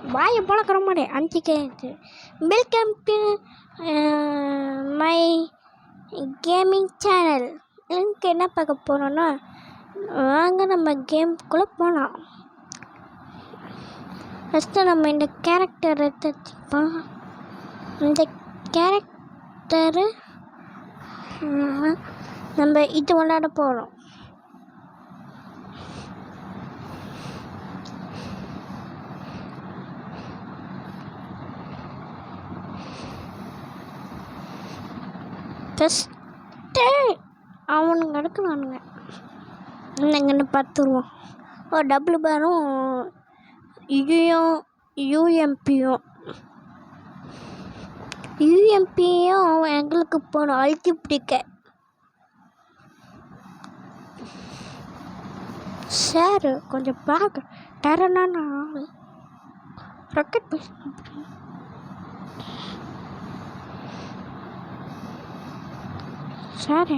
வாயை பழக்கிற மாதிரி அஞ்சிக்கே welcome to my gaming channel. எனக்கு என்ன பார்க்க போகிறோன்னா, வாங்க நம்ம கேம்குள்ளே போகலாம். ஃபஸ்ட்டு நம்ம இந்த கேரக்டர் எடுத்து வச்சுப்போம். இந்த கேரக்டரு நம்ம இது விளையாட போகிறோம். ஃபஸ்ட்டு அவனுங்க எடுக்கலானுங்க என்னங்கன்னு பார்த்துருவோம். ஒரு டபுள் பேரும் யூஎம்பியும் எங்களுக்கு போகணும் அழுத்தி பிடிக்க. சார் கொஞ்சம் பார்க்க டெரனான ஆள் ராக்கெட் பேச சார்.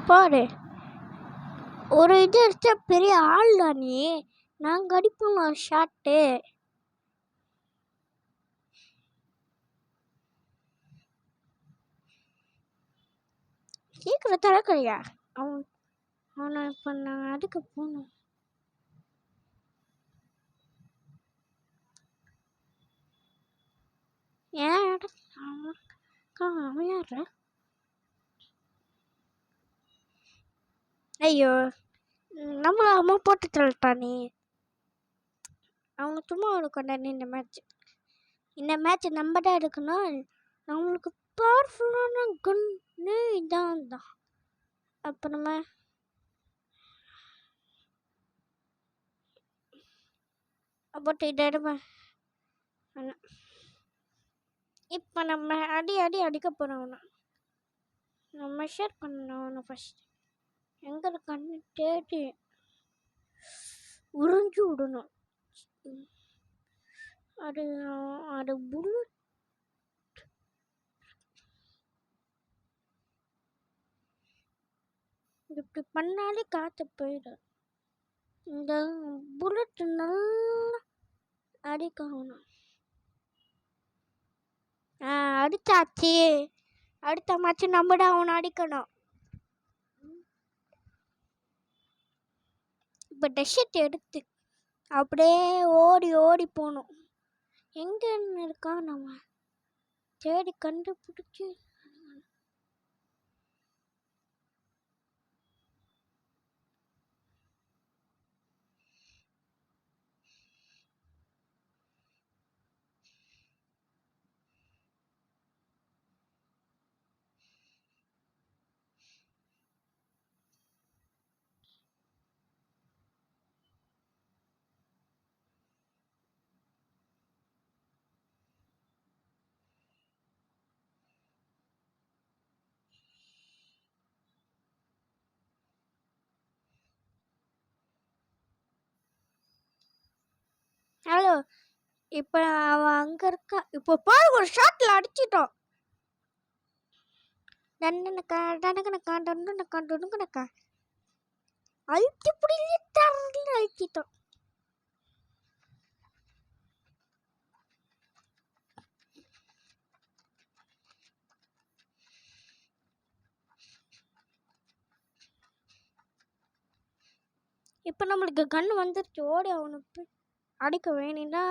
பாரு, ஒரு இது அடிச்சா பெரிய ஆள் தானே. நாங்கள் அடிப்போம் ஷாட்டு. சீக்கிரம் திறக்கலையா? அவனை இப்போ நான் அதுக்கு போகணும். ஏன் அவன் யார? ஐயோ, நம்மள அம்மா போட்டு தள்ளிட்டானே. அவங்க சும்மா கொண்டாடி இந்த மேட்ச் நம்ம தான் எடுக்கணும். நம்மளுக்கு பவர்ஃபுல்லான கன்னு இதான் தான். அப்போ நம்ம போட்டு இதை எடுப்பேன். இப்போ நம்ம அடிக்க போகிறோம். அவனை நம்ம ஷேர் பண்ணணும். அவனை ஃபஸ்ட் எங்கே இருக்கான்னு தேடி உறிஞ்சு விடணும். அது புல்லட் இப்படி பண்ணாலே காற்று போயிடும். இந்த புல்லட் நல்லா அடிக்கணும். அடிச்சாச்சு. அடுத்த மேட்ச் நம்ம தான் அவனை அடிக்கணும். இப்போ டெஷர்ட் எடுத்து அப்படியே ஓடி போகணும். எங்கன்னு இருக்கா நம்ம தேடி கண்டுபிடிச்சி. ஹலோ, இப்போ அவன் அங்கே இருக்கா. இப்போ பாரு, ஒரு ஷாட்டில் அடிச்சிட்டோம். அழுத்தி பிடிச்சி அழுத்திட்டோம். இப்போ நம்மளுக்கு கன்று வந்துருச்சு. ஓடி அவனுக்கு அடிக்க வேணும்னா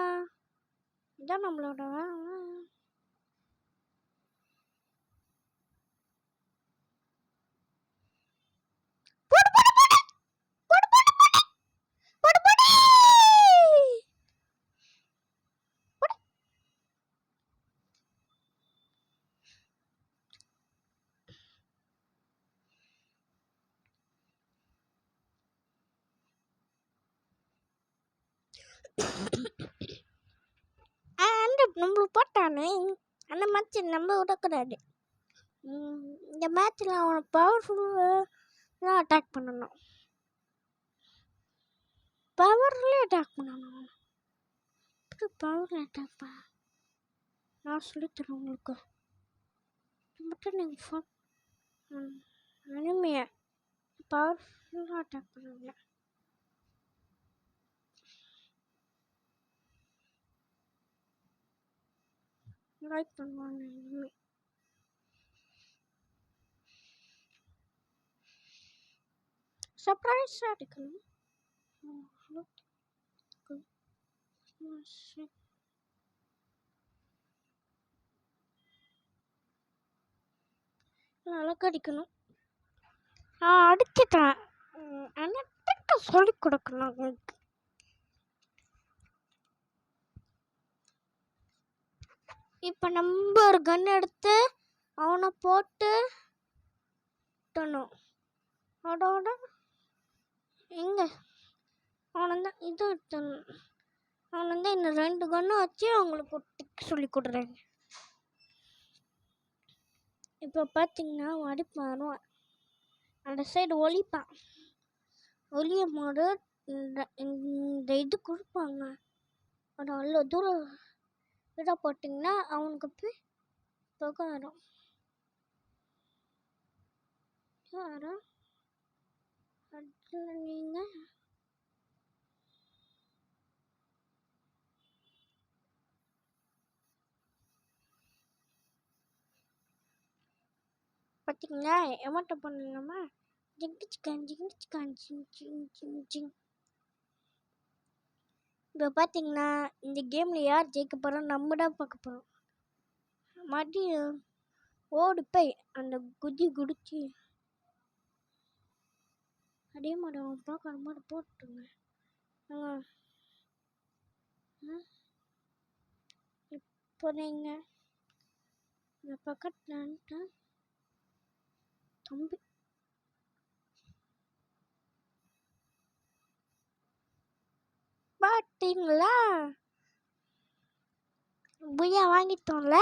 இதான் நம்மளோட நம்மளுக்கு போட்டானே. அந்த மேட்ச் நம்ம விடக்கூடாது. இந்த மேட்ச்சில் அவனை பவர்ஃபுல்லாக அட்டாக் பண்ணணும். பவர்லேயே அட்டாக் பண்ணணும். பவரில் அட்டாக் பண்ண நான் சொல்லித்தரேன் உங்களுக்கு. மட்டும் நீங்கள் ஃபோன் அனிமையை பவர்ஃபுல்லாக அட்டாக் பண்ணுங்க. லைக் பண்ணுவாங்க இனிமே. சர்ப்ரைஸாக அடிக்கணும். அழகாக அடிக்கணும். நான் அடிச்சிட்டேன். எனக்கு சொல்லிக் கொடுக்கணும் உங்களுக்கு. இப்போ நம்ம ஒரு கன் எடுத்து அவனை போட்டு அதோட எங்க அவனை தான் இது எடுத்தணும். அவனை வந்து இன்னும் 2 கன்னும் வச்சு அவங்களுக்கு டிக் சொல்லி கொடுறேன். இப்போ பார்த்தீங்கன்னா அடிப்பான் வருவான். அந்த சைடு ஒலிப்பான். ஒலியும் போது இந்த இது கொடுப்பாங்க. அது அவ்வளோ தூரம் இதாக போட்டிங்கன்னா அவனுக்கு போய் புகை வரும். அதில் நீங்கள் பார்த்தீங்களா எமட்ட பண்ணலாமா? ஜிங்கிச்சிக்கான் ஜிங் ஜிங் ஜிங். இப்போ பார்த்தீங்கன்னா இந்த கேமில் யார் ஜெயிக்க போகிறோம் நம்ம தான் பார்க்க போகிறோம். மறுபடியும் ஓடி போய் அந்த குதிச்சு அதே மாதிரி அவன் பார்க்குற மாதிரி போட்டுங்க. இப்போ நீங்கள் இந்த பக்கத்தில் தம்பி பார்த்தீங்களா புய்யா வாங்கிட்டோம்ல.